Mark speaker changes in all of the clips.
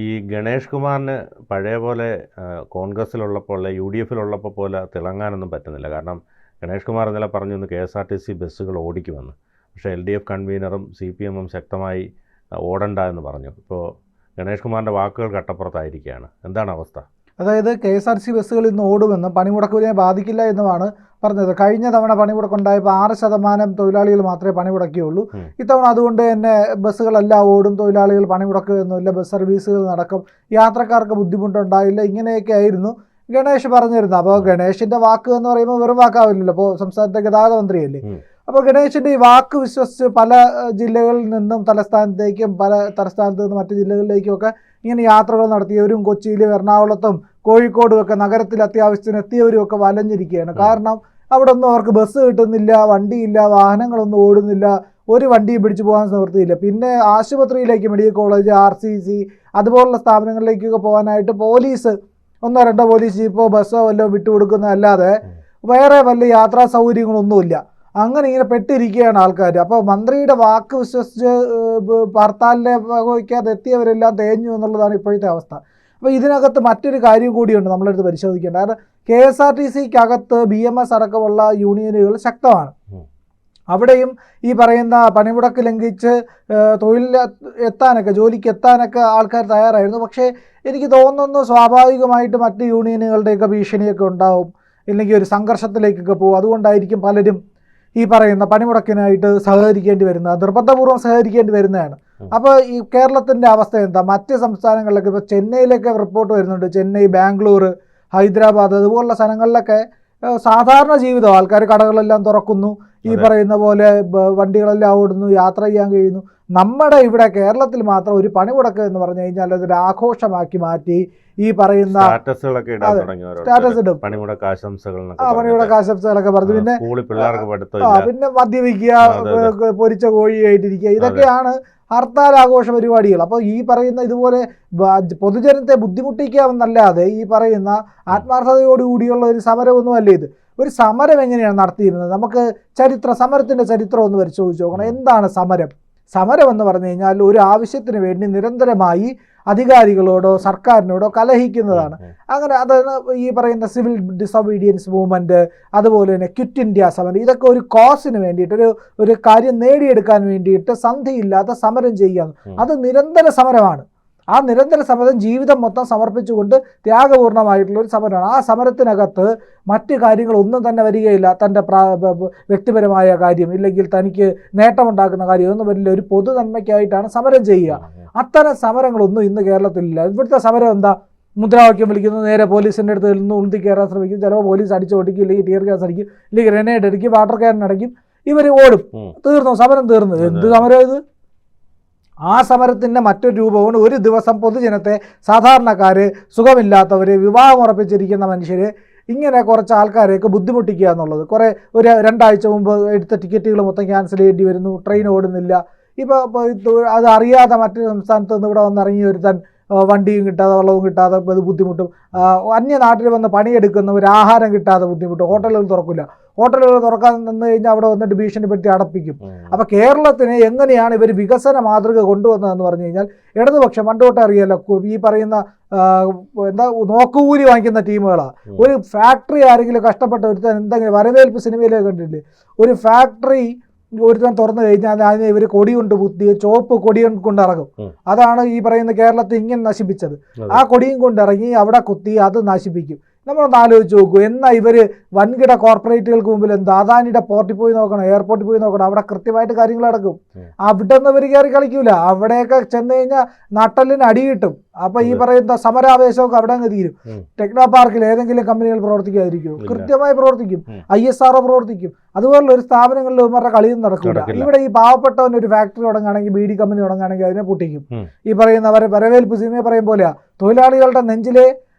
Speaker 1: ഈ ഗണേഷ് കുമാറിന് പഴയ പോലെ കോൺഗ്രസ്സിലുള്ളപ്പോൾ യു ഡി എഫിലുള്ളപ്പോൾ പോലെ തിളങ്ങാനൊന്നും പറ്റുന്നില്ല. കാരണം ഗണേഷ് കുമാർ ഇന്നലെ പറഞ്ഞു ഇന്ന് KSRTC ബസ്സുകൾ ഓടിക്കുമെന്ന്. പക്ഷേ LDF കൺവീനറും CPM-ഉം ശക്തമായി ഓടണ്ട എന്ന് പറഞ്ഞു. ഇപ്പോൾ ഗണേഷ് കുമാറിൻ്റെ വാക്കുകൾ കട്ടപ്പുറത്തായിരിക്കുകയാണ്. എന്താണ് അവസ്ഥ?
Speaker 2: അതായത് KSRTC ബസ്സുകൾ ഇന്ന് ഓടുമെന്നും പണിമുടക്കിനെ ബാധിക്കില്ല എന്നുമാണ് പറഞ്ഞത്. കഴിഞ്ഞ തവണ പണിമുടക്കുണ്ടായപ്പോൾ 6% തൊഴിലാളികൾ മാത്രമേ പണിമുടക്കിയുള്ളൂ. ഇത്തവണ അതുകൊണ്ട് തന്നെ ബസ്സുകളെല്ലാം ഓടും, തൊഴിലാളികൾ പണിമുടക്കുകയൊന്നുമില്ല, ബസ് സർവീസുകൾ നടക്കും, യാത്രക്കാർക്ക് ബുദ്ധിമുട്ടുണ്ടായില്ല, ഇങ്ങനെയൊക്കെ ആയിരുന്നു ഗണേഷ് പറഞ്ഞിരുന്നത്. അപ്പോൾ ഗണേഷിൻ്റെ വാക്ക് എന്ന് പറയുമ്പോൾ വെറും വാക്കാവില്ലല്ലോ, അപ്പോൾ സംസ്ഥാനത്തെ ഗതാഗത മന്ത്രിയല്ലേ. അപ്പോൾ ഗണേഷിൻ്റെ ഈ വാക്ക് വിശ്വസിച്ച് പല ജില്ലകളിൽ നിന്നും തലസ്ഥാനത്തേക്കും പല തലസ്ഥാനത്ത് നിന്നും മറ്റ് ജില്ലകളിലേക്കും ഒക്കെ ഇങ്ങനെ യാത്രകൾ നടത്തിയവരും കൊച്ചിയിലും എറണാകുളത്തും കോഴിക്കോടും ഒക്കെ നഗരത്തിൽ അത്യാവശ്യത്തിന് എത്തിയവരും ഒക്കെ വലഞ്ഞിരിക്കുകയാണ്. കാരണം അവിടെ ഒന്നും അവർക്ക് ബസ് കിട്ടുന്നില്ല, വണ്ടിയില്ല, വാഹനങ്ങളൊന്നും ഓടുന്നില്ല, ഒരു വണ്ടിയും പിടിച്ചു പോകാൻ നിവൃത്തിയില്ല. പിന്നെ ആശുപത്രിയിലേക്ക്, മെഡിക്കൽ കോളേജ്, RCC അതുപോലുള്ള സ്ഥാപനങ്ങളിലേക്കൊക്കെ പോകാനായിട്ട് പോലീസ് 1-2 പോലീസ് ജീപ്പോ ബസ്സോ വല്ലതും വിട്ടുകൊടുക്കുന്നതല്ലാതെ വേറെ വല്ല യാത്രാ സൗകര്യങ്ങളൊന്നുമില്ല. അങ്ങനെ ഇങ്ങനെ പെട്ടിരിക്കുകയാണ് ആൾക്കാർ. അപ്പോൾ മന്ത്രിയുടെ വാക്ക് വിശ്വസിച്ച് ഹർത്താലിനെ വഹിക്കാതെ എത്തിയവരെല്ലാം തേഞ്ഞു എന്നുള്ളതാണ് ഇപ്പോഴത്തെ അവസ്ഥ. അപ്പോൾ ഇതിനകത്ത് മറ്റൊരു കാര്യം കൂടിയുണ്ട് നമ്മളെടുത്ത് പരിശോധിക്കേണ്ടത്. കാരണം KSRTCക്കകത്ത് BMS അടക്കമുള്ള യൂണിയനുകൾ ശക്തമാണ്. അവിടെയും ഈ പറയുന്ന പണിമുടക്ക് ലംഘിച്ച് തൊഴിലിൽ എത്താനൊക്കെ, ജോലിക്ക് എത്താനൊക്കെ ആൾക്കാർ തയ്യാറായിരുന്നു. പക്ഷേ എനിക്ക് തോന്നുന്നു സ്വാഭാവികമായിട്ട് മറ്റ് യൂണിയനുകളുടെയൊക്കെ ഭീഷണിയൊക്കെ ഉണ്ടാവും, ഇല്ലെങ്കിൽ ഒരു സംഘർഷത്തിലേക്കൊക്കെ പോകും. അതുകൊണ്ടായിരിക്കും പലരും ഈ പറയുന്ന പണിമുടക്കിനായിട്ട് സഹകരിക്കേണ്ടി വരുന്നത്, നിർബന്ധപൂർവ്വം സഹകരിക്കേണ്ടി വരുന്നതാണ്. അപ്പോൾ ഈ കേരളത്തിൻ്റെ അവസ്ഥ എന്താ? മറ്റ് സംസ്ഥാനങ്ങളിലൊക്കെ ഇപ്പോൾ ചെന്നൈയിലൊക്കെ റിപ്പോർട്ട് വരുന്നുണ്ട്. ചെന്നൈ, ബാംഗ്ലൂർ, ഹൈദരാബാദ് അതുപോലുള്ള സ്ഥലങ്ങളിലൊക്കെ സാധാരണ ജീവിതം, ആൾക്കാർ കടകളെല്ലാം തുറക്കുന്നു, ഈ പറയുന്ന പോലെ വണ്ടികളെല്ലാം ഓടുന്നു, യാത്ര ചെയ്യാൻ കഴിയുന്നു. നമ്മുടെ ഇവിടെ കേരളത്തിൽ മാത്രം ഒരു പണിമുടക്ക് എന്ന് പറഞ്ഞു കഴിഞ്ഞാൽ അതൊരു ആഘോഷമാക്കി മാറ്റി ഈ പറയുന്ന സ്റ്റാറ്റസ് ഇടും,
Speaker 1: പണിമുടക്ക്
Speaker 2: ആശംസകളൊക്കെ പറഞ്ഞു. പിന്നെ മദ്യപിക്കുക, പൊരിച്ച കോഴിയായിട്ടിരിക്കുക, ഇതൊക്കെയാണ് ഹർത്താൽ ആഘോഷ പരിപാടികൾ. അപ്പോൾ ഈ പറയുന്ന ഇതുപോലെ പൊതുജനത്തെ ബുദ്ധിമുട്ടിക്കാമെന്നല്ലാതെ ഈ പറയുന്ന ആത്മാർത്ഥതയോടുകൂടിയുള്ള ഒരു സമരമൊന്നും അല്ല ഇത്. ഒരു സമരം എങ്ങനെയാണ് നടത്തിയിരുന്നത്? നമുക്ക് സമരത്തിൻ്റെ ചരിത്രം ഒന്ന് പരിശോധിച്ച് നോക്കണം. എന്താണ് സമരം? സമരം എന്ന് പറഞ്ഞു കഴിഞ്ഞാൽ ഒരു ആവശ്യത്തിന് വേണ്ടി നിരന്തരമായി അധികാരികളോടോ സർക്കാരിനോടോ കലഹിക്കുന്നതാണ്. അങ്ങനെ അതായത് ഈ പറയുന്ന സിവിൽ ഡിസൊബീഡിയൻസ് മൂവ്മെൻറ്റ്, അതുപോലെ തന്നെ ക്വിറ്റ് ഇന്ത്യ സമരം, ഇതൊക്കെ ഒരു കോസിന് വേണ്ടിയിട്ട്, ഒരു കാര്യം നേടിയെടുക്കാൻ വേണ്ടിയിട്ട് സന്ധിയില്ലാത്ത സമരം ചെയ്യുക. അത് നിരന്തര സമരമാണ്. ആ നിരന്തര സമരം ജീവിതം മൊത്തം സമർപ്പിച്ചുകൊണ്ട് ത്യാഗപൂർണമായിട്ടുള്ളൊരു സമരമാണ്. ആ സമരത്തിനകത്ത് മറ്റ് കാര്യങ്ങളൊന്നും തന്നെ വരികയില്ല. തൻ്റെ വ്യക്തിപരമായ കാര്യം, ഇല്ലെങ്കിൽ തനിക്ക് നേട്ടമുണ്ടാക്കുന്ന കാര്യം ഒന്നും വരില്ല. ഒരു പൊതു നന്മയ്ക്കായിട്ടാണ് സമരം ചെയ്യുക. അത്തരം സമരങ്ങളൊന്നും ഇന്ന് കേരളത്തിലില്ല. ഇവിടുത്തെ സമരം എന്താ? മുദ്രാവാക്യം വിളിക്കുന്നത്, നേരെ പോലീസിൻ്റെ അടുത്ത് നിന്ന് ഉന്തി കയറാൻ ശ്രമിക്കും, ചിലപ്പോൾ പോലീസ് അടിച്ചു ഓടിക്കും, ഇല്ലെങ്കിൽ ടിയർ ഗ്യാസ് അടിക്കും, ഇല്ലെങ്കിൽ ഗ്രനേഡ് അടിക്കും, വാട്ടർ ക്യാൻ അടിക്കും, ഇവർ ഓടും. തീർന്നു, സമരം തീർന്നു. എന്ത് സമരം ഇത്? ആ സമരത്തിൻ്റെ മറ്റൊരു രൂപമാണ് ഒരു ദിവസം പൊതുജനത്തെ, സാധാരണക്കാർ, സുഖമില്ലാത്തവർ, വിവാഹം ഉറപ്പിച്ചിരിക്കുന്ന മനുഷ്യർ, ഇങ്ങനെ കുറച്ച് ആൾക്കാരെയൊക്കെ ബുദ്ധിമുട്ടിക്കുക എന്നുള്ളത്. ഒരു 2 ആഴ്ച മുമ്പ് എടുത്ത ടിക്കറ്റുകൾ മൊത്തം ക്യാൻസൽ ചെയ്യേണ്ടി വരുന്നു, ട്രെയിൻ ഓടുന്നില്ല. ഇപ്പോൾ അത് അറിയാതെ മറ്റൊരു സംസ്ഥാനത്ത് നിന്ന് ഇവിടെ വന്നിറങ്ങി ഒരുത്താൻ വണ്ടിയും കിട്ടാതെ വെള്ളവും കിട്ടാതെ അത് ബുദ്ധിമുട്ടും. അന്യനാട്ടിൽ വന്ന് പണിയെടുക്കുന്നവർ ആഹാരം കിട്ടാതെ ബുദ്ധിമുട്ടും. ഹോട്ടലുകൾ തുറക്കില്ല. ഹോട്ടലുകൾ തുറക്കാൻ നിന്ന് കഴിഞ്ഞാൽ അവിടെ വന്നിട്ട് ഭീഷണിപ്പെടുത്തി അടപ്പിക്കും. അപ്പോൾ കേരളത്തിന് എങ്ങനെയാണ് ഇവർ വികസന മാതൃക കൊണ്ടുവന്നതെന്ന് പറഞ്ഞു കഴിഞ്ഞാൽ, ഇടതുപക്ഷം പണ്ടോട്ട് അറിയാലോ, ഈ പറയുന്ന നോക്കുകൂലി വാങ്ങിക്കുന്ന ടീമുകളാണ്. ഒരു ഫാക്ടറി ആരെങ്കിലും കഷ്ടപ്പെട്ട ഒരുത്തൻ എന്തെങ്കിലും, വരവേൽപ്പ് സിനിമയിലേക്ക് കണ്ടിട്ടില്ലേ, ഒരു ഫാക്ടറി ഒരുത്തൻ തുറന്നു കഴിഞ്ഞാൽ അതിനെ ഇവർ കൊടി കൊണ്ട് കുത്തി, ചോപ്പ് കൊടി കൊണ്ടിറങ്ങും. അതാണ് ഈ പറയുന്ന കേരളത്തെ ഇങ്ങനെ നശിപ്പിച്ചത്. ആ കൊടിയും കൊണ്ടിറങ്ങി അവിടെ കുത്തി അത് നശിപ്പിക്കും. നമ്മളൊന്ന് ആലോചിച്ച് നോക്കൂ. എന്നാൽ ഇവർ വൻകിട കോർപ്പറേറ്റുകൾക്ക് മുമ്പിൽ അദാനിയുടെ പോർട്ടിൽ പോയി നോക്കണം, എയർപോർട്ടിൽ പോയി നോക്കണം, അവിടെ കൃത്യമായിട്ട് കാര്യങ്ങൾ നടക്കും. അവിടെ നിന്ന് ഇവർ കയറി കളിക്കൂല. അവിടെയൊക്കെ ചെന്ന് കഴിഞ്ഞാൽ നട്ടലിന് അടി കിട്ടും. അപ്പോൾ ഈ പറയുന്ന സമരാവേശമൊക്കെ അവിടെ അങ്ങ് തീരും. ടെക്നോ പാർക്കിൽ ഏതെങ്കിലും കമ്പനികൾ പ്രവർത്തിക്കാതിരിക്കും? കൃത്യമായി പ്രവർത്തിക്കും. ISRO പ്രവർത്തിക്കും. അതുപോലുള്ള ഒരു സ്ഥാപനങ്ങളിൽ ഇവരുടെ കളിയൊന്നും നടക്കില്ല. ഇവിടെ ഈ പാവപ്പെട്ടവൻ ഒരു ഫാക്ടറി തുടങ്ങുകയാണെങ്കിൽ, ബീഡി കമ്പനി തുടങ്ങുകയാണെങ്കിൽ അതിനെ പൊട്ടിക്കും. ഈ പറയുന്നവരെ വരവേൽപ്പ് സിനിമയെ പറയും പോലെയാ, തൊഴിലാളികളുടെ നെഞ്ചിലെ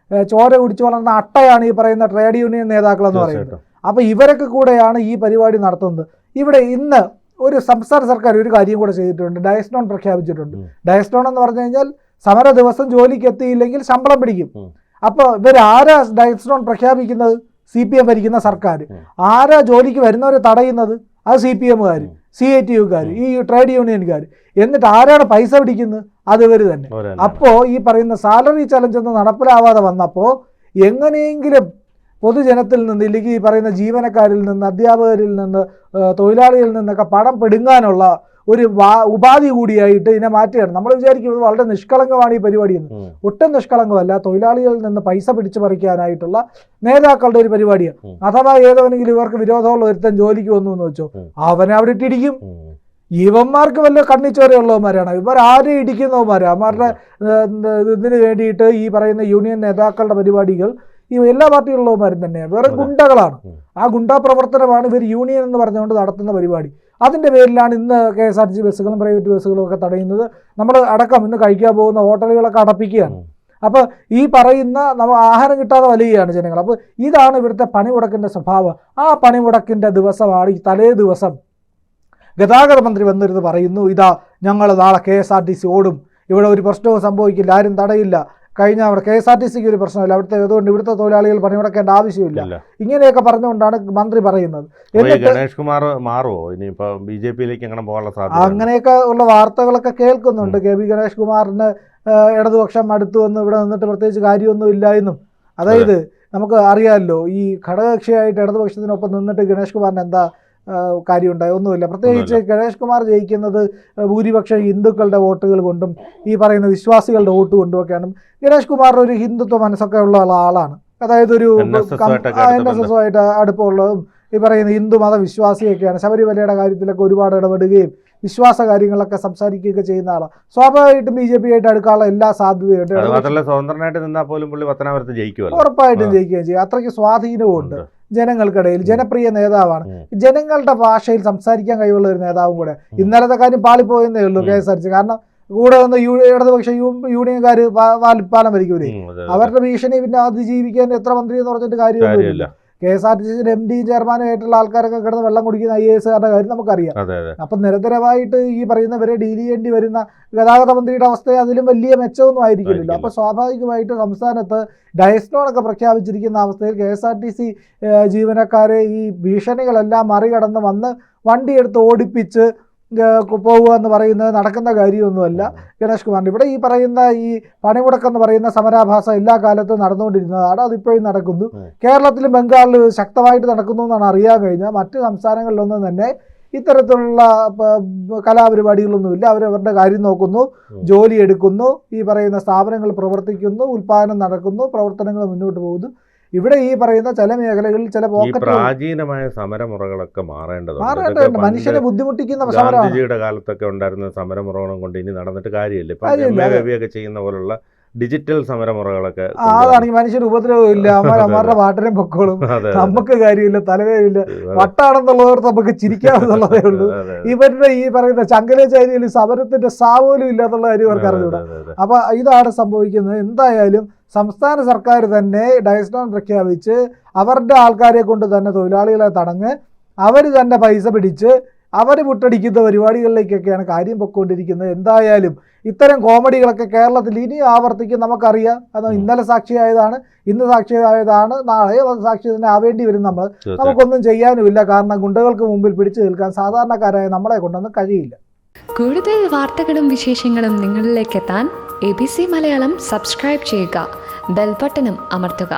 Speaker 2: ചോര കുടിച്ചു വളർന്ന അട്ടയാണ് ഈ പറയുന്ന ട്രേഡ് യൂണിയൻ നേതാക്കളെന്ന് പറയുന്നത്. അപ്പോൾ ഇവരൊക്കെ കൂടെയാണ് ഈ പരിപാടി നടത്തുന്നത്. ഇവിടെ ഇന്ന് ഒരു സംസ്ഥാന സർക്കാർ ഒരു കാര്യം കൂടെ ചെയ്തിട്ടുണ്ട്. ഡയസ്നോൺ പ്രഖ്യാപിച്ചിട്ടുണ്ട്. ഡയസ്നോൺ എന്ന് പറഞ്ഞു കഴിഞ്ഞാൽ സമര ദിവസം ജോലിക്ക് എത്തിയില്ലെങ്കിൽ ശമ്പളം പിടിക്കും. അപ്പോൾ ഇവരാരാ ഡയസ്നോൺ പ്രഖ്യാപിക്കുന്നത്? CPM ഭരിക്കുന്ന സർക്കാർ. ആരാ ജോലിക്ക് വരുന്നവരെ തടയുന്നത്? അത് CPM-കാർ, CITU-കാർ, ഈ ട്രേഡ് യൂണിയൻകാർ. എന്നിട്ട് ആരാണ് പൈസ പിടിക്കുന്നത്? അത് ഇവർ തന്നെ. അപ്പോൾ ഈ പറയുന്ന സാലറി ചലഞ്ച് ഒന്നും നടപ്പിലാവാതെ വന്നപ്പോൾ എങ്ങനെയെങ്കിലും പൊതുജനത്തിൽ നിന്ന്, ഇല്ലെങ്കിൽ ഈ പറയുന്ന ജീവനക്കാരിൽ നിന്ന്, അധ്യാപകരിൽ നിന്ന്, തൊഴിലാളികളിൽ നിന്നൊക്കെ പണം പിടുങ്ങാനുള്ള ഒരു ഉപാധി കൂടിയായിട്ട് ഇതിനെ മാറ്റുകയാണ്. നമ്മൾ വിചാരിക്കുന്നത് വളരെ നിഷ്കളങ്കമാണ് ഈ പരിപാടി എന്ന്. ഒട്ടും നിഷ്കളങ്കമല്ല. തൊഴിലാളികളിൽ നിന്ന് പൈസ പിടിച്ചു പറിക്കാനായിട്ടുള്ള നേതാക്കളുടെ ഒരു പരിപാടിയാണ്. അഥവാ ഏതെങ്കിലും ഇവർക്ക് വിരോധമുള്ള ഒരുത്തൻ ജോലിക്ക് വന്നു എന്ന് വെച്ചോ, അവനെ അവിടെ ഇട്ടിടിക്കും. ഇവന്മാർക്ക് വല്ല കണ്ണിച്ചോരയുള്ളവന്മാരാണ് ഇവർ. ആരും ഇടിക്കുന്നവന്മാരാണ്. അവന്മാരുടെ ഇതിന് വേണ്ടിയിട്ട് ഈ പറയുന്ന യൂണിയൻ നേതാക്കളുടെ പരിപാടികൾ ഈ എല്ലാ പാർട്ടികളുള്ളവന്മാരും തന്നെയാണ്. വെറും ഗുണ്ടകളാണ്. ആ ഗുണ്ടാ പ്രവർത്തനമാണ് ഇവർ യൂണിയൻ എന്ന് പറഞ്ഞുകൊണ്ട് നടത്തുന്ന പരിപാടി. അതിൻ്റെ പേരിലാണ് ഇന്ന് KSRTC ബസ്സുകളും പ്രൈവറ്റ് ബസ്സുകളും ഒക്കെ തടയുന്നത്. നമ്മൾ അടക്കം ഇന്ന് കഴിക്കാൻ പോകുന്ന ഹോട്ടലുകളൊക്കെ അടപ്പിക്കുകയാണ്. അപ്പോൾ ഈ പറയുന്ന ആഹാരം കിട്ടാതെ വലയുകയാണ് ജനങ്ങൾ. അപ്പോൾ ഇതാണ് ഇവിടുത്തെ പണിമുടക്കിൻ്റെ സ്വഭാവം. ആ പണിമുടക്കിൻ്റെ ദിവസമാണ് ഈ തലേ ദിവസം ഗതാഗത മന്ത്രി വന്നിരുന്ന് പറയുന്നു, ഇതാ ഞങ്ങൾ നാളെ KSRTC ഓടും, ഇവിടെ ഒരു പ്രശ്നവും സംഭവിക്കില്ല, ആരും തടയില്ല, കഴിഞ്ഞ അവിടെ KSRTCക്ക് ഒരു പ്രശ്നമില്ല, അവിടുത്തെ അതുകൊണ്ട് ഇവിടുത്തെ തൊഴിലാളികൾ പണിമുടക്കേണ്ട ആവശ്യമില്ല. ഇങ്ങനെയൊക്കെ പറഞ്ഞുകൊണ്ടാണ് മന്ത്രി പറയുന്നത്.
Speaker 1: ഗണേഷ് കുമാർ മാറുമോ ഇനിയിപ്പോൾ BJP-യിലേക്ക് അങ്ങനെ പോകാനുള്ള സാധ്യത?
Speaker 2: അങ്ങനെയൊക്കെ ഉള്ള വാർത്തകളൊക്കെ കേൾക്കുന്നുണ്ട്. KB ഗണേഷ് കുമാറിന് ഇടതുപക്ഷം അടുത്ത് വന്ന് ഇവിടെ നിന്നിട്ട് പ്രത്യേകിച്ച് കാര്യമൊന്നും ഇല്ല എന്നും. അതായത് നമുക്ക് അറിയാമല്ലോ, ഈ ഘടകകക്ഷിയായിട്ട് ഇടതുപക്ഷത്തിനൊപ്പം നിന്നിട്ട് ഗണേഷ് കുമാറിന് എന്താ കാര്യമുണ്ടായി? ഒന്നുമില്ല. പ്രത്യേകിച്ച് ഗണേഷ് കുമാർ ജയിക്കുന്നത് ഭൂരിപക്ഷം ഹിന്ദുക്കളുടെ വോട്ടുകൾ കൊണ്ടും ഈ പറയുന്ന വിശ്വാസികളുടെ വോട്ട് കൊണ്ടും ഒക്കെയാണ്. ഗണേഷ് കുമാറിന് ഒരു ഹിന്ദുത്വ മനസ്സൊക്കെ ഉള്ള ആളാണ്. അതായത് ഒരു NSS-ആയിട്ട് അടുപ്പമുള്ളതും ഈ പറയുന്ന ഹിന്ദു മത വിശ്വാസിയൊക്കെയാണ്. ശബരിമലയുടെ കാര്യത്തിലൊക്കെ ഒരുപാട് ഇടപെടുകയും വിശ്വാസ കാര്യങ്ങളൊക്കെ സംസാരിക്കുകയൊക്കെ ചെയ്യുന്ന ആളാണ്. സ്വാഭാവികമായിട്ടും BJP-ആയിട്ട് അടുക്കാനുള്ള എല്ലാ സാധ്യതയുണ്ട്. ഉറപ്പായിട്ടും ജയിക്കുകയും ചെയ്യും. അത്രയ്ക്ക് സ്വാധീനവുമുണ്ട് ജനങ്ങൾക്കിടയിൽ. ജനപ്രിയ നേതാവാണ്. ജനങ്ങളുടെ ഭാഷയിൽ സംസാരിക്കാൻ കഴിവുള്ള ഒരു നേതാവും കൂടെ. ഇന്നലത്തെ കാര്യം പാളിപ്പോയെന്നേ ഉള്ളൂ KSRTC. കാരണം കൂടെ വന്ന് ഇടതുപക്ഷ യൂണിയൻകാർ പാലം ഭരിക്കൂലേ, അവരുടെ ഭീഷണി പിന്നെ അതിജീവിക്കാൻ എത്ര മന്ത്രി എന്ന് പറഞ്ഞിട്ട് കാര്യമൊന്നുമില്ല. KSRTC MD ചെയർമാനായിട്ടുള്ള ആൾക്കാരൊക്കെ കിടന്ന് വെള്ളം കുടിക്കുന്ന IAS-കാരുടെ കാര്യം നമുക്കറിയാം. അപ്പം നിരന്തരമായിട്ട് ഈ പറയുന്നവരെ ഡീൽ ചെയ്യേണ്ടി വരുന്ന ഗതാഗത മന്ത്രിയുടെ അവസ്ഥ അതിലും വലിയ മെച്ചമൊന്നും ആയിരിക്കില്ലല്ലോ. അപ്പോൾ സ്വാഭാവികമായിട്ട് സംസ്ഥാനത്ത് ഡയസ്നോണൊക്കെ പ്രഖ്യാപിച്ചിരിക്കുന്ന അവസ്ഥയിൽ KSRTC ജീവനക്കാരെ ഈ ഭീഷണികളെല്ലാം മറികടന്ന് വന്ന് വണ്ടിയെടുത്ത് ഓടിപ്പിച്ച് പോകുക എന്ന് പറയുന്നത് നടക്കുന്ന കാര്യമൊന്നുമല്ല ഗണേഷ് കുമാറിൻ്റെ. ഇവിടെ ഈ പറയുന്ന ഈ പണിമുടക്കെന്ന് പറയുന്ന സമരാഭാസം എല്ലാ കാലത്തും നടന്നുകൊണ്ടിരുന്നതാണ്. അതിപ്പോഴും നടക്കുന്നു. കേരളത്തിലും ബംഗാളിൽ ശക്തമായിട്ട് നടക്കുന്നു എന്നാണ് അറിയാൻ കഴിഞ്ഞാൽ. മറ്റ് സംസ്ഥാനങ്ങളിലൊന്നും തന്നെ ഇത്തരത്തിലുള്ള കലാപരിപാടികളൊന്നുമില്ല. അവരവരുടെ കാര്യം നോക്കുന്നു, ജോലി എടുക്കുന്നു, ഈ പറയുന്ന സ്ഥാപനങ്ങൾ പ്രവർത്തിക്കുന്നു, ഉൽപ്പാദനം നടക്കുന്നു, പ്രവർത്തനങ്ങൾ മുന്നോട്ട് പോകുന്നു. ഇവിടെ ഈ പറയുന്ന ചില മേഖലകളിൽ ചില
Speaker 1: പ്രാചീനമായ സമരമുറകളൊക്കെ
Speaker 2: മാറേണ്ടതുണ്ട്. മനുഷ്യനെ ബുദ്ധിമുട്ടിക്കുന്ന
Speaker 1: ഗാന്ധിജിയുടെ കാലത്തൊക്കെ ഉണ്ടായിരുന്ന സമരമുറകളും കൊണ്ട് ഇനി നടന്നിട്ട് കാര്യമില്ല. ഇപ്പൊ ചെയ്യുന്ന പോലുള്ള ഡിജിറ്റൽ സമരമുറകളൊക്കെ
Speaker 2: അതാണെങ്കിൽ മനുഷ്യന് ഉപദ്രവം ഇല്ല. അവന്മാരുടെ പാട്ടിനെ പൊക്കോളും. നമുക്ക് കാര്യമില്ല, തലവേദില്ല. വട്ടാണെന്നുള്ളവർ നമുക്ക് ചിരിക്കാമെന്നുള്ളതേ ഉള്ളൂ. ഇവരുടെ ഈ പറയുന്ന ചങ്കലേശ്ശേരിയിൽ സമരത്തിന്റെ സാവോലും ഇല്ലാത്തുള്ള കാര്യം അവർക്ക് അറിഞ്ഞൂടാ. അപ്പൊ ഇതാണ് സംഭവിക്കുന്നത്. എന്തായാലും സംസ്ഥാന സർക്കാർ തന്നെ ഡയസ്നോൺ പ്രഖ്യാപിച്ച് അവരുടെ ആൾക്കാരെ കൊണ്ട് തന്നെ തൊഴിലാളികളെ തടഞ്ഞ് അവർ തന്നെ പൈസ പിടിച്ച് അവർ മുട്ടടിക്കുന്ന പരിപാടികളിലേക്കൊക്കെയാണ് കാര്യം പൊയ്ക്കൊണ്ടിരിക്കുന്നത്. എന്തായാലും ഇത്തരം കോമഡികളൊക്കെ കേരളത്തിൽ ഇനി ആവർത്തിക്കും നമുക്കറിയാം. അത് ഇന്നലെ സാക്ഷിയായതാണ്, ഇന്ന് സാക്ഷിയായതാണ്, നാളെ സാക്ഷി തന്നെ ആവേണ്ടി വരും. നമുക്കൊന്നും ചെയ്യാനുമില്ല. കാരണം ഗുണ്ടകൾക്ക് മുമ്പിൽ പിടിച്ചു നിൽക്കാൻ സാധാരണക്കാരായ നമ്മളെ കൊണ്ടൊന്നും കഴിയില്ല.
Speaker 3: കൂടുതൽ വാർത്തകളും വിശേഷങ്ങളും നിങ്ങളിലേക്ക് എത്താൻ ABC മലയാളം സബ്സ്ക്രൈബ് ചെയ്യുക, ബെൽ ബട്ടണും അമർത്തുക.